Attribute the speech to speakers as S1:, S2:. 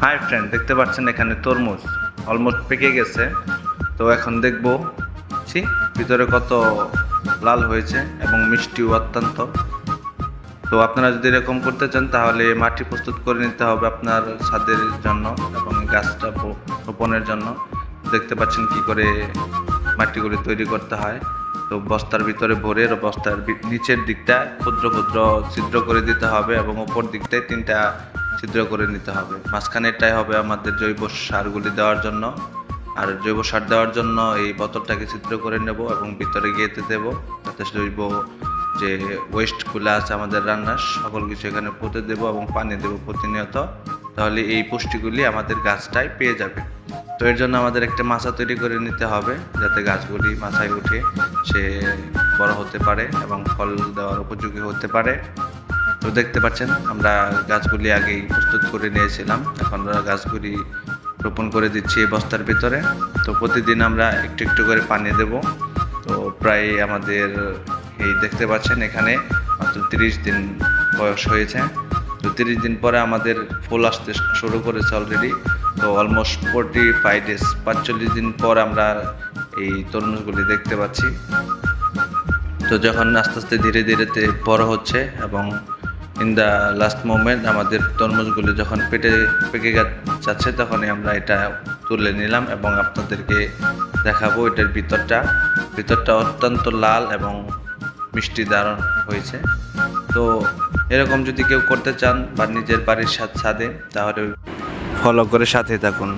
S1: Hi friend, দেখতে পাচ্ছেন এখানে তরমুজ অলমোস্ট পেকে গেছে। তো এখন দেখবো ভিতরে কত লাল হয়েছে এবং মিষ্টিও অত্যন্ত। তো আপনারা যদি এরকম করতে চান তাহলে মাটি প্রস্তুত করে নিতে হবে আপনার ছাদের জন্য এবং গাছটা রোপণের জন্য। দেখতে পাচ্ছেন কি করে মাটিগুলি তৈরি করতে হয়। তো বস্তার ভিতরে ভরে বস্তার নিচের দিকটা ক্ষুদ্র ক্ষুদ্র ছিদ্র করে দিতে হবে এবং উপর দিকটায় 3টা ছিদ্র করে নিতে হবে। মাঝখানেরটাই হবে আমাদের জৈব সারগুলি দেওয়ার জন্য। আর জৈব সার দেওয়ার জন্য এই বোতলটাকে ছিদ্র করে নেব এবং ভিতরে গিয়েতে দেবো, যাতে জৈব যে ওয়েস্টগুলো আছে আমাদের রান্নার সকল কিছু এখানে পুঁতে দেবো এবং পানি দেবো প্রতিনিয়ত। তাহলে এই পুষ্টিগুলি আমাদের গাছটাই পেয়ে যাবে। তো এর জন্য আমাদের একটা মাচা তৈরি করে নিতে হবে, যাতে গাছগুলি মাচায় উঠে সে বড় হতে পারে এবং ফল দেওয়ার উপযোগী হতে পারে। তো দেখতে পাচ্ছেন আমরা গাছগুলি আগেই প্রস্তুত করে নিয়েছিলাম, এখন আমরা গাছগুলি রোপণ করে দিচ্ছি এই বস্তার ভিতরে। তো প্রতিদিন আমরা একটু একটু করে পানি দেব। তো প্রায় আমাদের এই দেখতে পাচ্ছেন এখানে মাত্র 30 দিন বয়স হয়েছে। তো 30 দিন পরে আমাদের ফুল আসতে শুরু করেছে অলরেডি। তো অলমোস্ট 45 ডেজ 45 দিন পর আমরা এই তরমুজগুলি দেখতে পাচ্ছি। তো যখন আস্তে আস্তে ধীরে ধীরে বড় হচ্ছে এবং ইন দ্য লাস্ট মোমেন্ট আমাদের তরমুজগুলি যখন পেকে যাচ্ছে, তখনই আমরা এটা তুলে নিলাম এবং আপনাদেরকে দেখাবো। এটার ভিতরটা অত্যন্ত লাল এবং মিষ্টি দারুণ হয়েছে। তো এরকম যদি কেউ করতে চান বা নিজের বাড়ির ছাদে, তাহলে ফলো করে সাথে থাকুন।